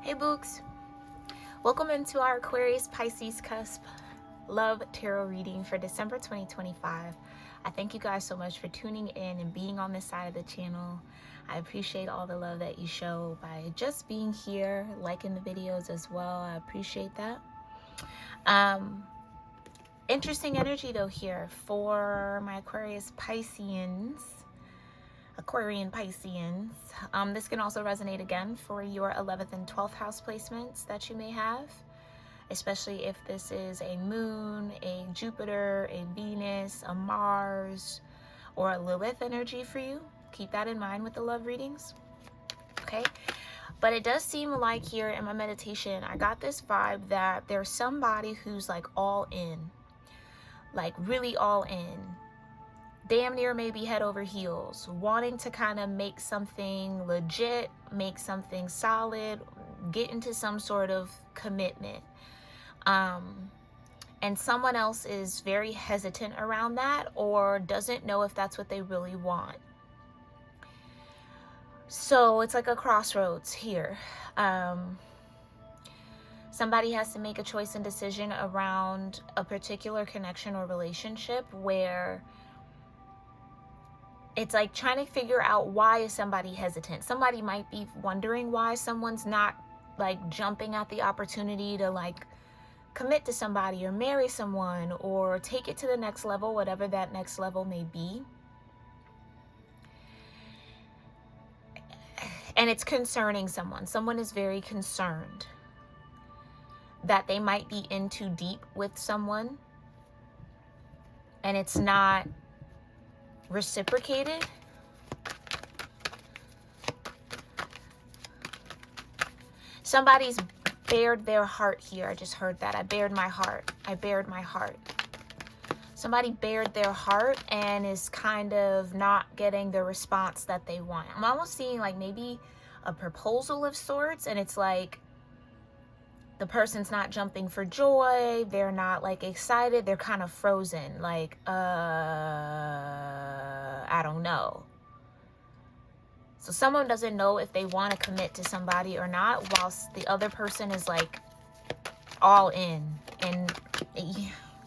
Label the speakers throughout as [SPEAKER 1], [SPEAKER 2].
[SPEAKER 1] Hey Books, welcome into our Aquarius Pisces cusp love tarot reading for December 2025. I thank you guys so much for tuning in and being on this side of the channel. I appreciate all the love that you show by just being here, liking the videos as well. I appreciate that. Interesting energy though here for my Aquarian Pisceans. This can also resonate again for your 11th and 12th house placements that you may have, especially if this is a moon, a Jupiter, a Venus, a Mars, or a Lilith energy for you. Keep that in mind with the love readings, okay? But it does seem like here in my meditation, I got this vibe that there's somebody who's like all in, like really all in. Damn near maybe head over heels, wanting to kind of make something legit, make something solid, get into some sort of commitment. And someone else is very hesitant around that or doesn't know if that's what they really want. So it's like a crossroads here. Somebody has to make a choice and decision around a particular connection or relationship where it's like trying to figure out why is somebody hesitant. Somebody might be wondering why someone's not like jumping at the opportunity to like commit to somebody or marry someone or take it to the next level, whatever that next level may be. And it's concerning someone. Someone is very concerned that they might be in too deep with someone and it's not reciprocated. Somebody's bared their heart here. I just heard that. I bared my heart. I bared my heart. Somebody bared their heart and is kind of not getting the response that they want. I'm almost seeing like maybe a proposal of sorts, and it's like the person's not jumping for joy. They're not like excited. They're kind of frozen. Like, I don't know. So someone doesn't know if they want to commit to somebody or not, whilst the other person is like all in. And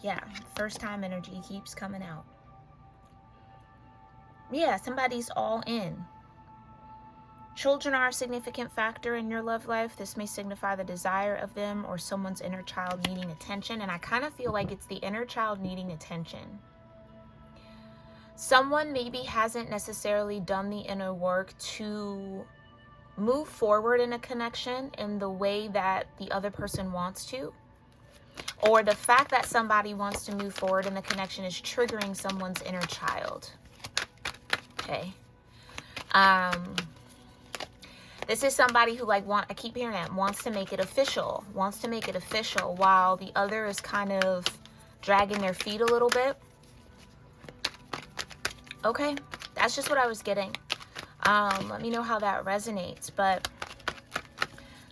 [SPEAKER 1] yeah, first time energy keeps coming out. Yeah, somebody's all in. Children are a significant factor in your love life. This may signify the desire of them or someone's inner child needing attention. And I kind of feel like it's the inner child needing attention. Someone maybe hasn't necessarily done the inner work to move forward in a connection in the way that the other person wants to. Or the fact that somebody wants to move forward in the connection is triggering someone's inner child. Okay. This is somebody who like I keep hearing that, wants to make it official, while the other is kind of dragging their feet a little bit. Okay, that's just what I was getting. Let me know how that resonates, but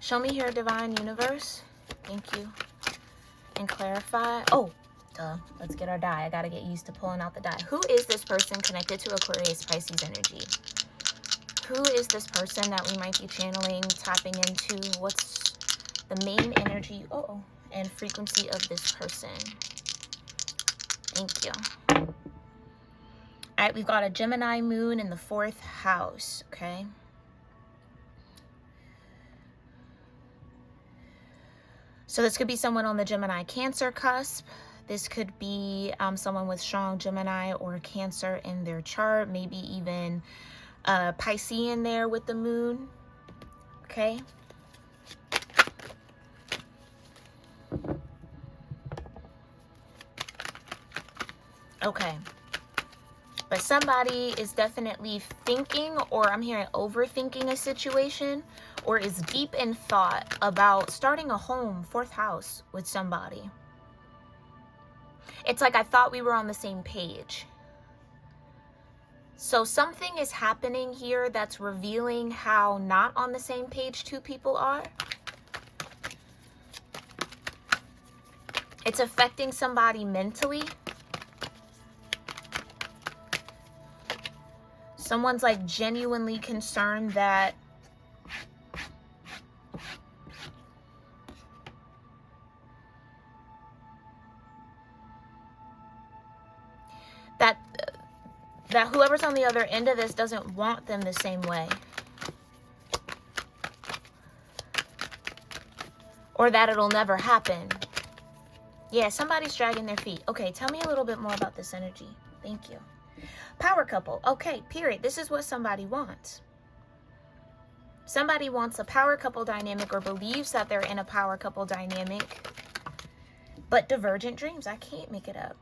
[SPEAKER 1] show me here, Divine Universe. Thank you. And clarify. Oh, duh. Let's get our die. I got to get used to pulling out the die. Who is this person connected to Aquarius Pisces energy? Who is this person that we might be channeling, tapping into? What's the main energy and frequency of this person? Thank you. All right, we've got a Gemini moon in the 4th house, okay? So this could be someone on the Gemini Cancer cusp. This could be someone with strong Gemini or Cancer in their chart, maybe even Piscean there with the moon, okay? Okay. But somebody is definitely thinking, or I'm hearing overthinking a situation, or is deep in thought about starting a home, 4th house, with somebody. It's like I thought we were on the same page. So something is happening here that's revealing how not on the same page two people are. It's affecting somebody mentally. Someone's like genuinely concerned that that whoever's on the other end of this doesn't want them the same way. Or that it'll never happen. Yeah, somebody's dragging their feet. Okay, tell me a little bit more about this energy. Thank you. Power couple. Okay, period. This is what somebody wants. Somebody wants a power couple dynamic, or believes that they're in a power couple dynamic, but divergent dreams. I can't make it up.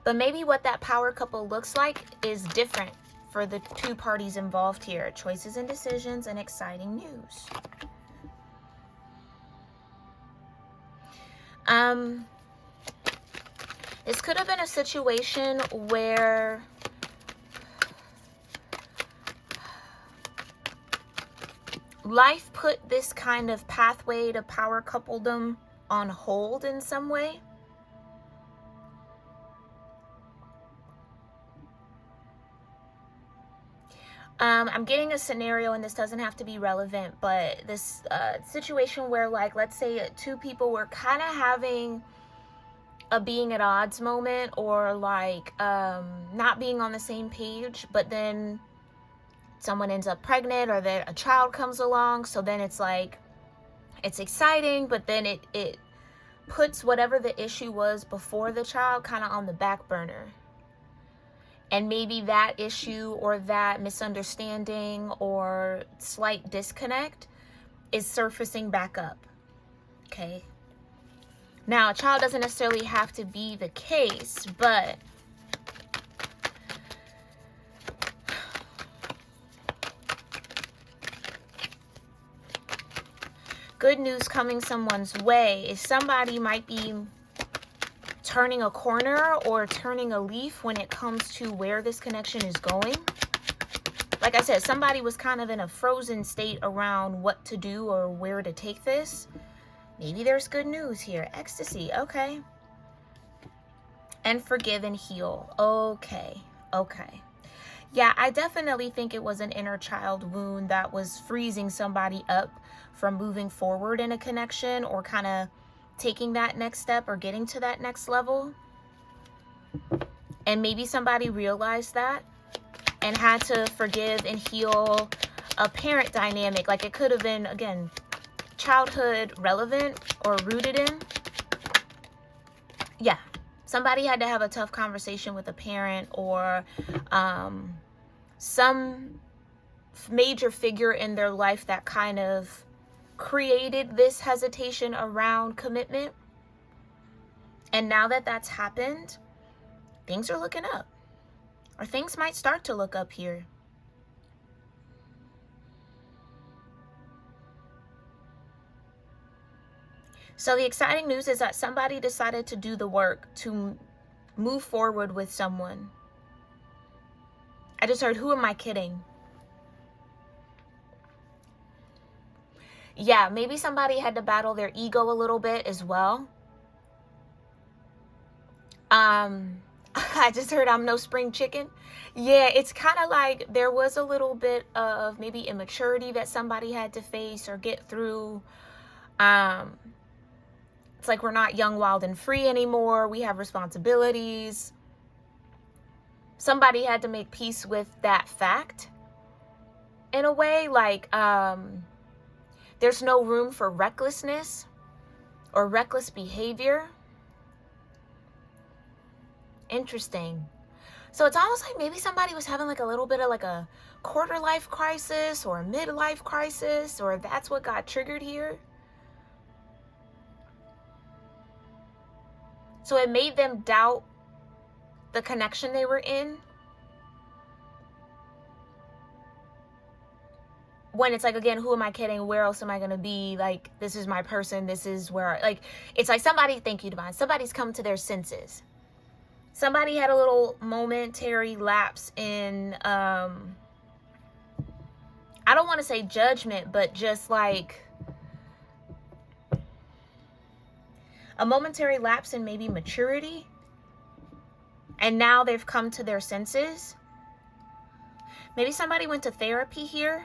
[SPEAKER 1] But maybe what that power couple looks like is different for the two parties involved here. Choices and decisions and exciting news. This could have been a situation where life put this kind of pathway to power coupledom on hold in some way. I'm getting a scenario, and this doesn't have to be relevant, but this situation where, like, let's say two people were kind of having a being at odds moment, or like not being on the same page, but then someone ends up pregnant, or a child comes along. So then it's like, it's exciting, but then it puts whatever the issue was before the child kind of on the back burner. And maybe that issue or that misunderstanding or slight disconnect is surfacing back up. Okay. Now, a child doesn't necessarily have to be the case, but good news coming someone's way is somebody might be turning a corner or turning a leaf when it comes to where this connection is going. Like I said, somebody was kind of in a frozen state around what to do or where to take this. Maybe there's good news here. Ecstasy. Okay. And forgive and heal. Okay. Okay. Yeah, I definitely think it was an inner child wound that was freezing somebody up from moving forward in a connection, or kind of taking that next step or getting to that next level. And maybe somebody realized that and had to forgive and heal a parent dynamic. Like, it could have been, again, childhood relevant or rooted in. Yeah, somebody had to have a tough conversation with a parent, or some major figure in their life that kind of created this hesitation around commitment. And now that that's happened, things are looking up, or things might start to look up here. So the exciting news is that somebody decided to do the work to move forward with someone. I just heard, who am I kidding? Yeah, maybe somebody had to battle their ego a little bit as well. I just heard, I'm no spring chicken. Yeah, it's kind of like there was a little bit of maybe immaturity that somebody had to face or get through. It's like we're not young, wild, and free anymore. We have responsibilities. Somebody had to make peace with that fact in a way. Like, there's no room for recklessness or reckless behavior. Interesting. So it's almost like maybe somebody was having like a little bit of like a quarter life crisis or a midlife crisis, or that's what got triggered here. So it made them doubt the connection they were in. When it's like, again, who am I kidding? Where else am I going to be? Like, this is my person. This is where, like, it's like somebody, thank you, Divine. Somebody's come to their senses. Somebody had a little momentary lapse in, I don't want to say judgment, but just like a momentary lapse in maybe maturity. And now they've come to their senses. Maybe somebody went to therapy here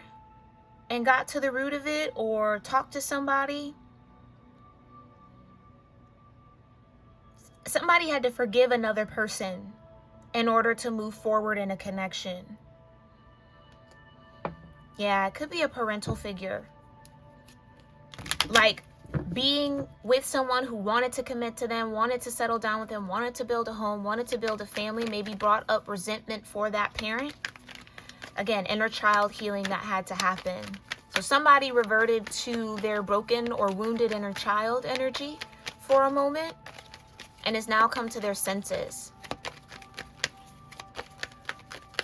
[SPEAKER 1] and got to the root of it, or talked to somebody. Somebody had to forgive another person in order to move forward in a connection. Yeah, it could be a parental figure. Like being with someone who wanted to commit to them, wanted to settle down with them, wanted to build a home, wanted to build a family, maybe brought up resentment for that parent. Again, inner child healing that had to happen. So somebody reverted to their broken or wounded inner child energy for a moment and has now come to their senses.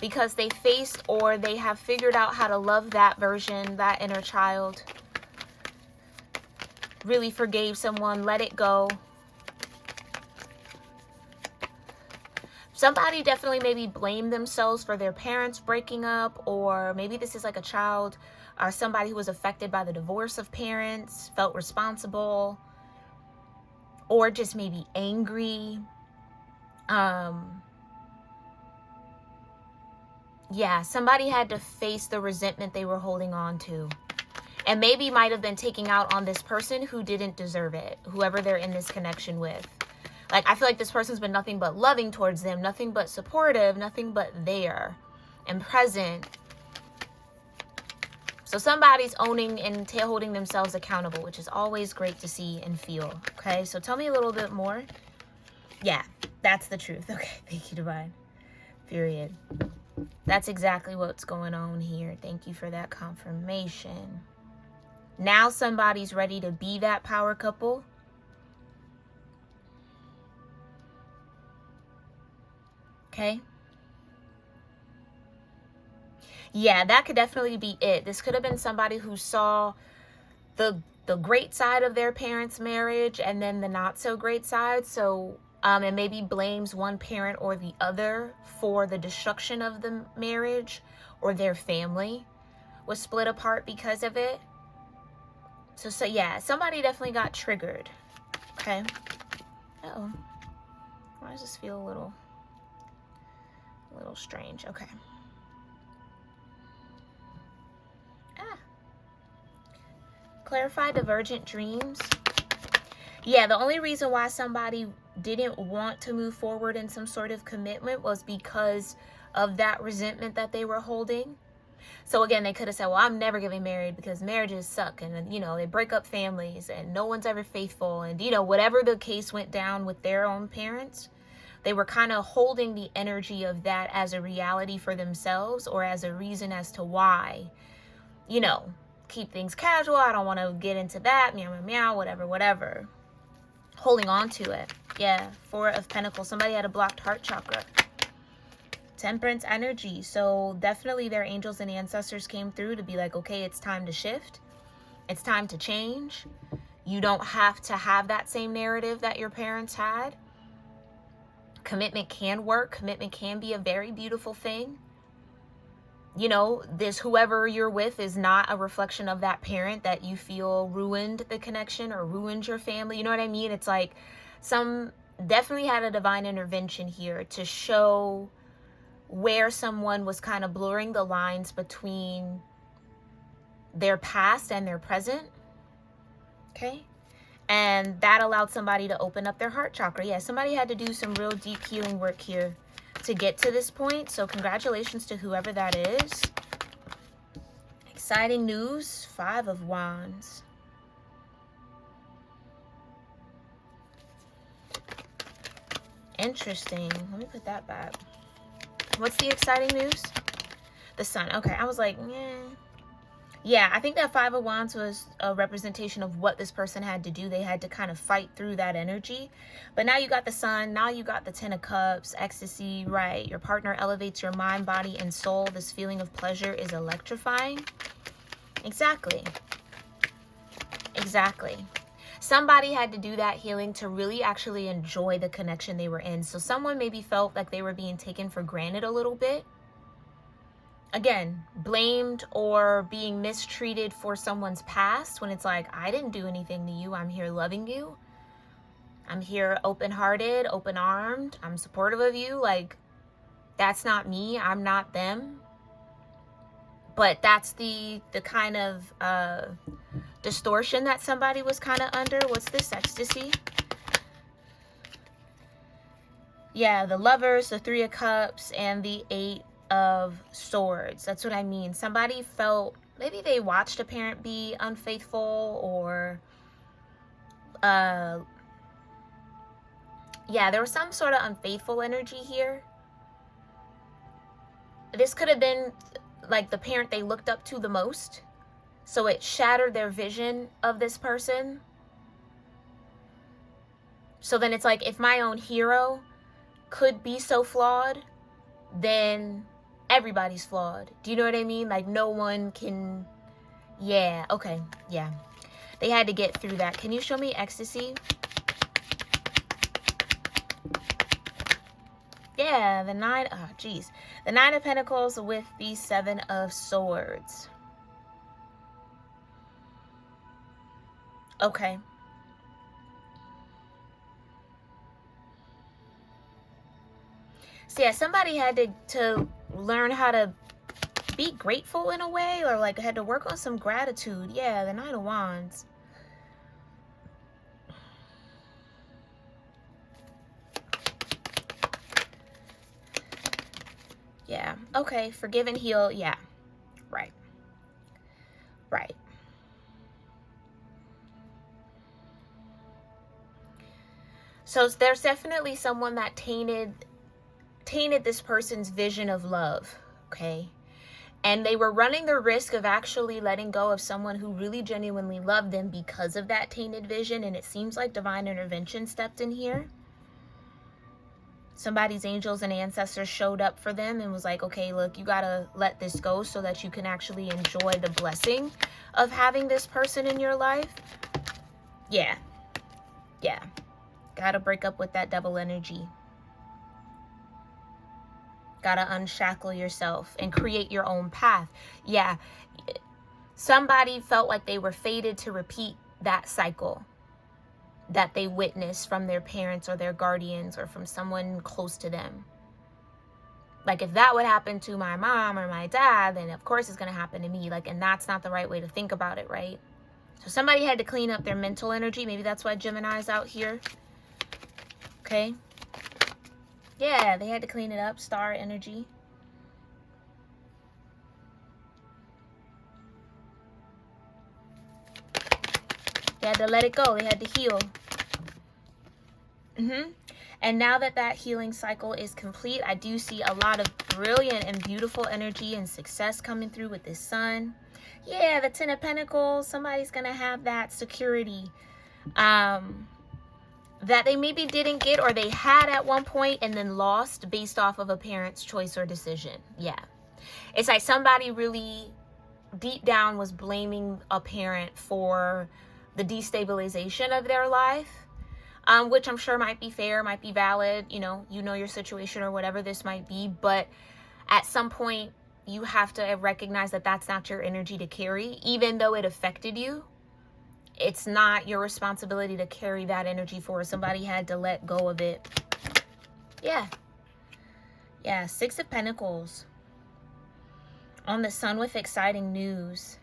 [SPEAKER 1] Because they faced or they have figured out how to love that version, that inner child. Really forgave someone, let it go. Somebody definitely maybe blamed themselves for their parents breaking up, or maybe this is like a child or somebody who was affected by the divorce of parents, felt responsible, or just maybe angry. Yeah, somebody had to face the resentment they were holding on to. And maybe might have been taking out on this person who didn't deserve it, whoever they're in this connection with. Like, I feel like this person's been nothing but loving towards them, nothing but supportive, nothing but there and present. So somebody's owning and holding themselves accountable, which is always great to see and feel. Okay, so tell me a little bit more. Yeah, that's the truth. Okay, thank you, Divine. Period. That's exactly what's going on here. Thank you for that confirmation. Now somebody's ready to be that power couple. Okay. Yeah, that could definitely be it. This could have been somebody who saw the great side of their parents' marriage and then the not so great side. So and maybe blames one parent or the other for the destruction of the marriage, or their family was split apart because of it. So yeah, somebody definitely got triggered. Okay. Uh-oh. Why does this feel a little strange? Okay. Clarify divergent dreams. Yeah, the only reason why somebody didn't want to move forward in some sort of commitment was because of that resentment that they were holding. So again, they could have said, well, I'm never getting married because marriages suck, and you know, they break up families and no one's ever faithful, and you know, whatever the case went down with their own parents, they were kind of holding the energy of that as a reality for themselves, or as a reason as to why, you know, keep things casual. I don't want to get into that, meow, meow, meow, whatever. Holding on to it. Yeah, Four of Pentacles. Somebody had a blocked heart chakra. Temperance energy. So definitely their angels and ancestors came through to be like, okay, it's time to shift. It's time to change. You don't have to have that same narrative that your parents had. Commitment can work. Commitment can be a very beautiful thing. You know, this whoever you're with is not a reflection of that parent that you feel ruined the connection or ruined your family. You know what I mean? It's like some definitely had a divine intervention here to show where someone was kind of blurring the lines between their past and their present. Okay. And that allowed somebody to open up their heart chakra. Yeah, somebody had to do some real deep healing work here to get to this point. So congratulations to whoever that is. Exciting news. 5 of Wands. Interesting. Let me put that back. What's the exciting news? The Sun. Okay, I was like, yeah, I think that 5 of Wands was a representation of what this person had to do. They had to kind of fight through that energy. But now you got the Sun. Now you got the 10 of Cups, ecstasy, right? Your partner elevates your mind, body, and soul. This feeling of pleasure is electrifying. Exactly. Exactly. Somebody had to do that healing to really actually enjoy the connection they were in. So someone maybe felt like they were being taken for granted a little bit. Again, blamed or being mistreated for someone's past, when it's like, I didn't do anything to you. I'm here loving you. I'm here open-hearted, open-armed. I'm supportive of you. Like, that's not me. I'm not them. But that's the kind of distortion that somebody was kind of under. What's this? Ecstasy. Yeah, the Lovers, the Three of Cups, and the Eight of Swords. That's what I mean. Somebody felt, maybe they watched a parent be unfaithful, or yeah, there was some sort of unfaithful energy here. This could have been like the parent they looked up to the most, so it shattered their vision of this person. So then it's like, if my own hero could be so flawed, then everybody's flawed. Do you know what I mean? Like, no one can... Yeah, okay, yeah. They had to get through that. Can you show me ecstasy? Yeah, the Nine... Oh, geez. The Nine of Pentacles with the Seven of Swords. Okay. So yeah, somebody had to learn how to be grateful in a way, or like had to work on some gratitude. Yeah, the Nine of Wands. Yeah, okay, forgive and heal. Yeah, right. Right. So there's definitely someone that tainted this person's vision of love, okay? And they were running the risk of actually letting go of someone who really genuinely loved them because of that tainted vision, and it seems like divine intervention stepped in here. Somebody's angels and ancestors showed up for them and was like, okay, look, you gotta let this go so that you can actually enjoy the blessing of having this person in your life. Yeah. Yeah. Gotta break up with that double energy. Gotta unshackle yourself and create your own path. Yeah. Somebody felt like they were fated to repeat that cycle that they witnessed from their parents or their guardians or from someone close to them. Like, if that would happen to my mom or my dad, then of course it's going to happen to me. Like, and that's not the right way to think about it, right? So somebody had to clean up their mental energy. Maybe that's why Gemini's out here. Okay. Yeah, they had to clean it up. Star energy. They had to let it go. They had to heal. And now that that healing cycle is complete, I do see a lot of brilliant and beautiful energy and success coming through with this Sun. Yeah, the Ten of Pentacles. Somebody's going to have that security that they maybe didn't get, or they had at one point and then lost based off of a parent's choice or decision. Yeah. It's like somebody really deep down was blaming a parent for the destabilization of their life, which I'm sure might be fair, might be valid, you know your situation or whatever this might be. But at some point, you have to recognize that that's not your energy to carry, even though it affected you. It's not your responsibility to carry that energy forward. Somebody had to let go of it. Yeah. Yeah, Six of Pentacles. On the Sun with exciting news.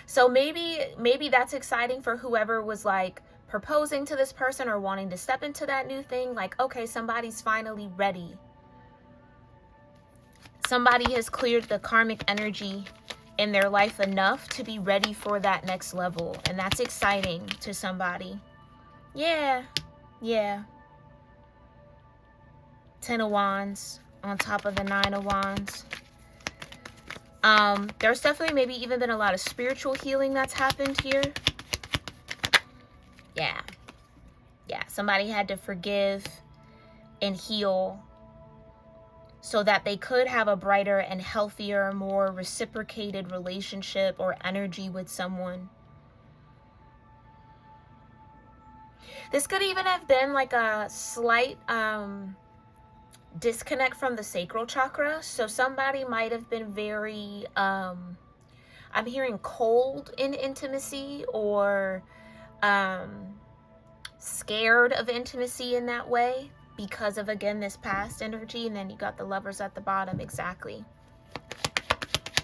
[SPEAKER 1] So maybe that's exciting for whoever was like proposing to this person or wanting to step into that new thing. Like, okay, somebody's finally ready. Somebody has cleared the karmic energy in their life enough to be ready for that next level. And that's exciting to somebody. Yeah. Yeah. Ten of Wands on top of the Nine of Wands. There's definitely maybe even been a lot of spiritual healing that's happened here. Yeah. Yeah. Somebody had to forgive and heal so that they could have a brighter and healthier, more reciprocated relationship or energy with someone. This could even have been like a slight disconnect from the sacral chakra. So somebody might have been very, I'm hearing cold in intimacy, or scared of intimacy in that way, because of, again, this past energy. And then you got the Lovers at the bottom. Exactly.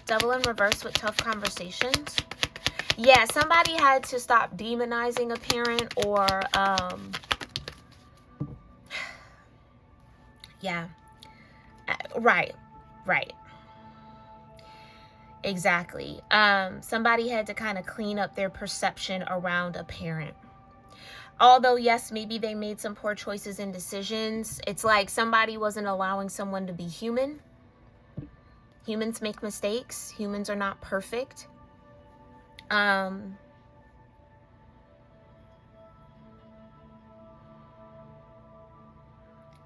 [SPEAKER 1] Devil in reverse with tough conversations. Yeah, somebody had to stop demonizing a parent, or Yeah. Right. Right. Exactly. Somebody had to kind of clean up their perception around a parent. Although, yes, maybe they made some poor choices and decisions. It's like somebody wasn't allowing someone to be human. Humans make mistakes. Humans are not perfect.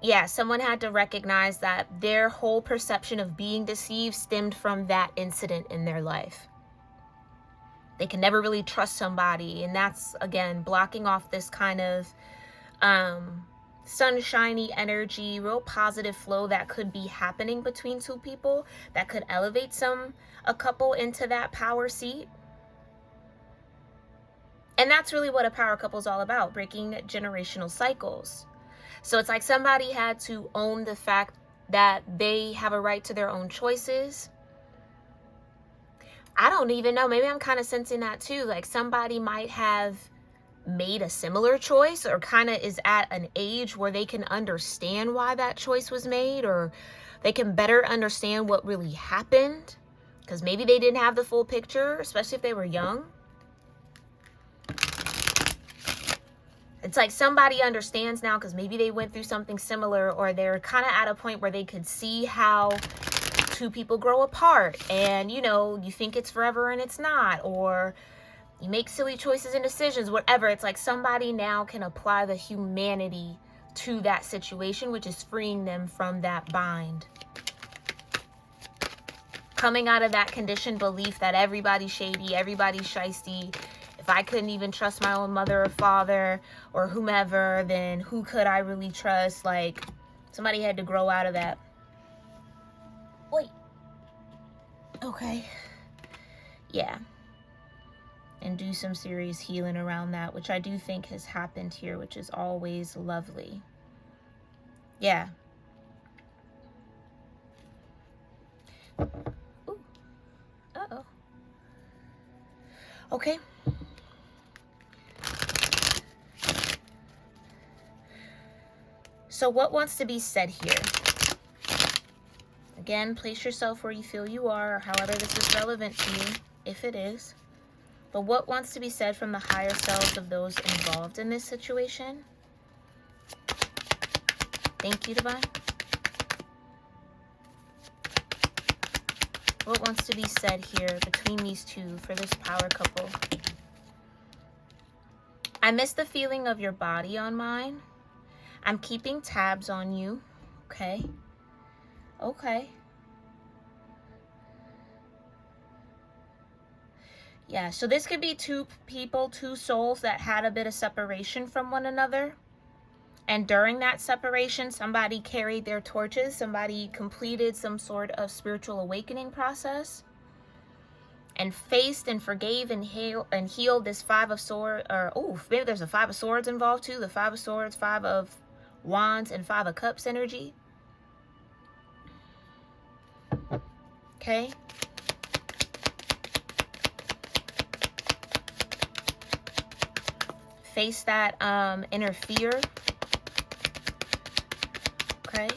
[SPEAKER 1] Yeah, someone had to recognize that their whole perception of being deceived stemmed from that incident in their life. They can never really trust somebody, and that's, again, blocking off this kind of sunshiny energy, real positive flow that could be happening between two people, that could elevate a couple into that power seat. And that's really what a power couple is all about, breaking generational cycles. So it's like somebody had to own the fact that they have a right to their own choices. I don't even know. Maybe I'm kind of sensing that too. Like somebody might have made a similar choice, or kind of is at an age where they can understand why that choice was made, or they can better understand what really happened, because maybe they didn't have the full picture, especially if they were young. It's like somebody understands now because maybe they went through something similar, or they're kind of at a point where they could see how two people grow apart, and you think it's forever and it's not, or you make silly choices and decisions, whatever. It's like somebody now can apply the humanity to that situation, which is freeing them from that bind. Coming out of that conditioned belief that everybody's shady, everybody's shisty. If I couldn't even trust my own mother or father or whomever, then who could I really trust? Like, somebody had to grow out of that. Wait. Okay. Yeah. And do some serious healing around that, which I do think has happened here, which is always lovely. Yeah. Ooh. Uh-oh. Okay. So what wants to be said here? Again, place yourself where you feel you are, or however this is relevant to you, if it is. But what wants to be said from the higher selves of those involved in this situation? Thank you, Divine. What wants to be said here between these two for this power couple? I miss the feeling of your body on mine. I'm keeping tabs on you. Okay. Okay. Yeah, so this could be two people, two souls that had a bit of separation from one another. And during that separation, somebody carried their torches. Somebody completed some sort of spiritual awakening process and faced and forgave and healed this Five of Swords. Or, oh, maybe there's a Five of Swords involved too. The Five of Swords, Five of Wands, and Five of Cups energy. Okay. Face that inner fear. Okay.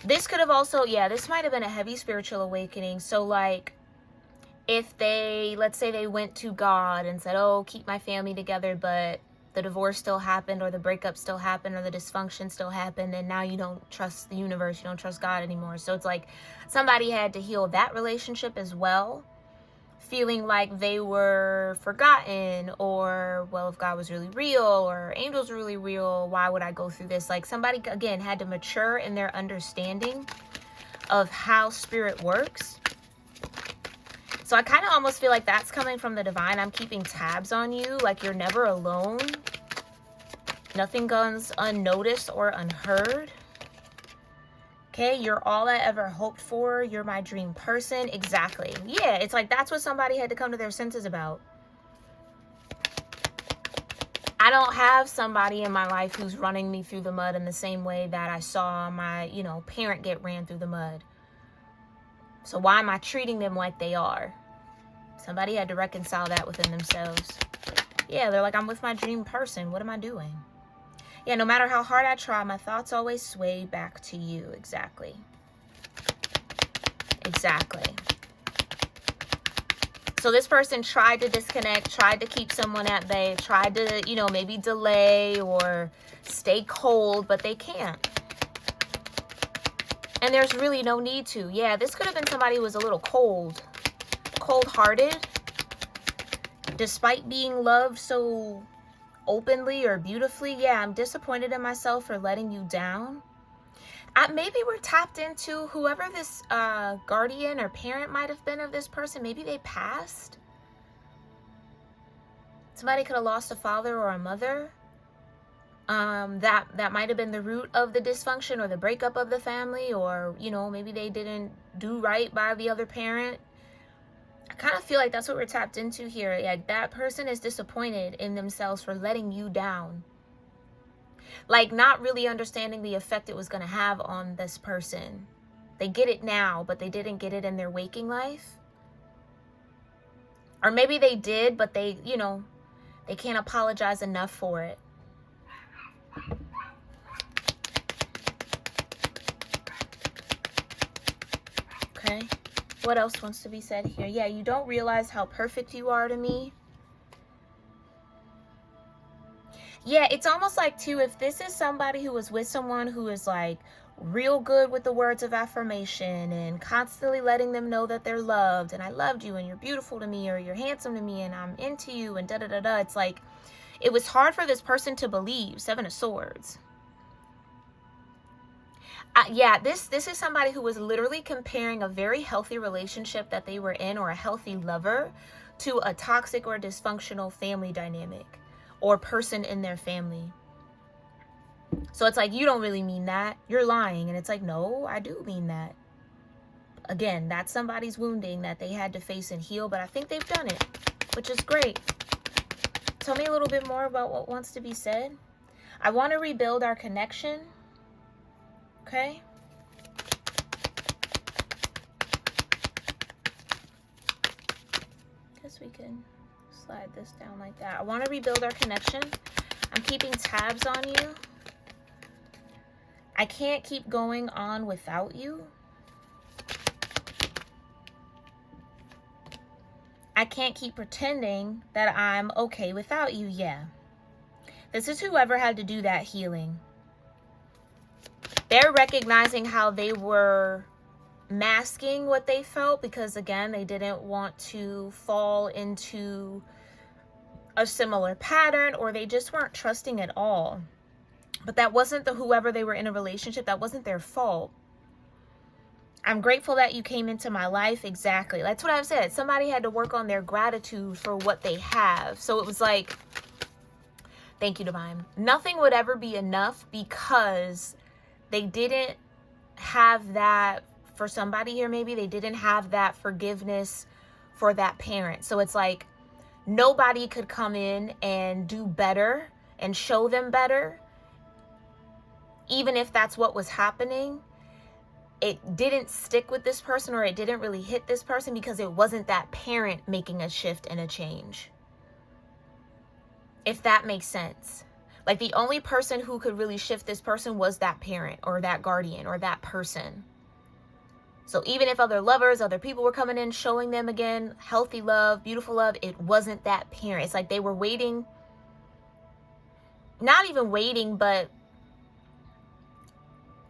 [SPEAKER 1] This could have also, this might have been a heavy spiritual awakening. So like, if let's say they went to God and said, oh, keep my family together, but the divorce still happened, or the breakup still happened, or the dysfunction still happened, and now you don't trust the universe, you don't trust God anymore. So it's like somebody had to heal that relationship as well, feeling like they were forgotten, or, well, if God was really real or angels were really real, why would I go through this? Like somebody, again, had to mature in their understanding of how spirit works. So I kind of almost feel like that's coming from the divine. I'm keeping tabs on you, like you're never alone. Nothing goes unnoticed or unheard. Okay, you're all I ever hoped for. You're my dream person. Exactly. Yeah, it's like that's what somebody had to come to their senses about. I don't have somebody in my life who's running me through the mud in the same way that I saw my, parent get ran through the mud. So why am I treating them like they are? Somebody had to reconcile that within themselves. Yeah, they're like, I'm with my dream person. What am I doing? Yeah, no matter how hard I try, my thoughts always sway back to you. Exactly. Exactly. So this person tried to disconnect, tried to keep someone at bay, tried to, you know, maybe delay or stay cold, but they can't. And there's really no need to. Yeah, this could have been somebody who was a little cold-hearted, despite being loved so openly or beautifully. Yeah, I'm disappointed in myself for letting you down. Maybe we're tapped into whoever this guardian or parent might have been of this person. Maybe they passed. Somebody could have lost a father or a mother. That might have been the root of the dysfunction or the breakup of the family, or, you know, maybe they didn't do right by the other parent. I kind of feel like that's what we're tapped into here. Like, that person is disappointed in themselves for letting you down. Like, not really understanding the effect it was going to have on this person. They get it now, but they didn't get it in their waking life. Or maybe they did, but they, you know, they can't apologize enough for it. Okay. What else wants to be said here? Yeah, you don't realize how perfect you are to me. Yeah, it's almost like, too, if this is somebody who is with someone who is like real good with the words of affirmation and constantly letting them know that they're loved and I loved you and you're beautiful to me or you're handsome to me and I'm into you and da-da-da-da. It's like, it was hard for this person to believe. 7 of Swords. Yeah, this is somebody who was literally comparing a very healthy relationship that they were in, or a healthy lover, to a toxic or dysfunctional family dynamic or person in their family. So it's like, you don't really mean that. You're lying. And it's like, no, I do mean that. Again, that's somebody's wounding that they had to face and heal, but I think they've done it, which is great. Tell me a little bit more about what wants to be said. I want to rebuild our connection. Okay. Guess we can slide this down like that. I want to rebuild our connection. I'm keeping tabs on you. I can't keep going on without you. I can't keep pretending that I'm okay without you. Yeah. This is whoever had to do that healing. They're recognizing how they were masking what they felt because, again, they didn't want to fall into a similar pattern, or they just weren't trusting at all. But that wasn't whoever they were in a relationship. That wasn't their fault. I'm grateful that you came into my life. Exactly. That's what I've said. Somebody had to work on their gratitude for what they have. So it was like, thank you, Divine. Nothing would ever be enough because they didn't have that. For somebody here, maybe they didn't have that forgiveness for that parent. So it's like, nobody could come in and do better and show them better. Even if that's what was happening, it didn't stick with this person, or it didn't really hit this person because it wasn't that parent making a shift and a change. If that makes sense. Like, the only person who could really shift this person was that parent or that guardian or that person. So even if other lovers, other people were coming in, showing them again healthy love, beautiful love, it wasn't that parent. It's like they were waiting, not even waiting, but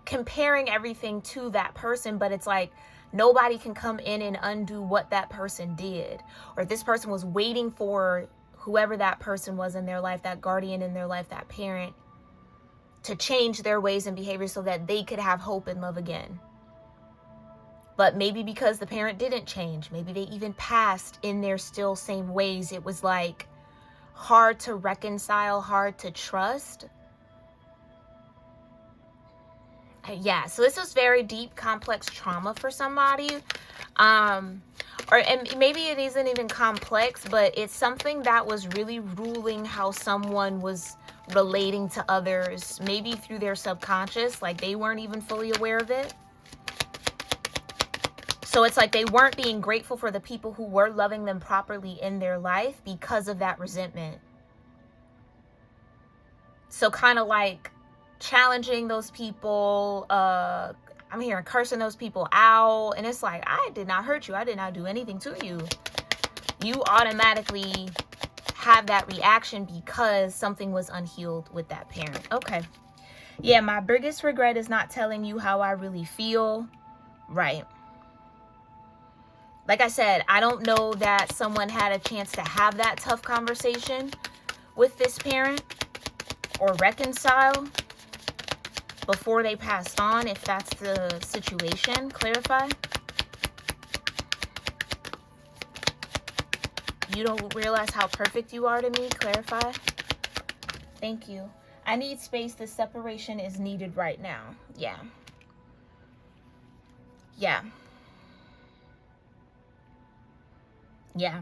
[SPEAKER 1] comparing everything to that person. But it's like, nobody can come in and undo what that person did. Or this person was waiting for whoever that person was in their life, that guardian in their life, that parent, to change their ways and behavior so that they could have hope and love again. But maybe because the parent didn't change, maybe they even passed in their still same ways, it was like hard to reconcile, hard to trust. Yeah, so this was very deep, complex trauma for somebody. And maybe it isn't even complex, but it's something that was really ruling how someone was relating to others, maybe through their subconscious, like they weren't even fully aware of it. So it's like they weren't being grateful for the people who were loving them properly in their life because of that resentment. So kind of like challenging those people, I'm hearing cursing those people out, and it's like, I did not hurt you, I did not do anything to you. You automatically have that reaction because something was unhealed with that parent. Okay. Yeah, my biggest regret is not telling you how I really feel. Right. Like I said, I don't know that someone had a chance to have that tough conversation with this parent or reconcile before they passed on, if that's the situation. Clarify. You don't realize how perfect you are to me. Clarify. Thank you. I need space. The separation is needed right now. Yeah. Yeah. Yeah.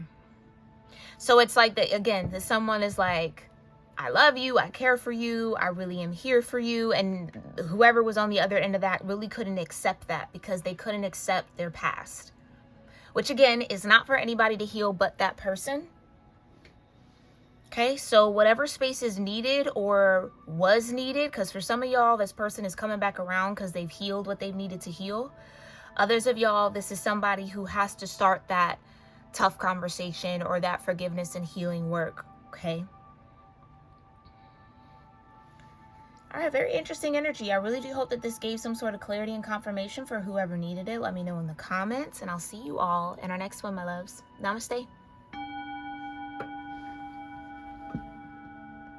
[SPEAKER 1] So it's like that again, that someone is like, I love you, I care for you, I really am here for you. And whoever was on the other end of that really couldn't accept that because they couldn't accept their past. Which again is not for anybody to heal but that person. Okay, so whatever space is needed or was needed, because for some of y'all, this person is coming back around because they've healed what they've needed to heal. Others of y'all, this is somebody who has to start that tough conversation or that forgiveness and healing work. Okay. All right, very interesting energy. I really do hope that this gave some sort of clarity and confirmation for whoever needed it. Let me know in the comments, and I'll see you all in our next one, my loves. Namaste.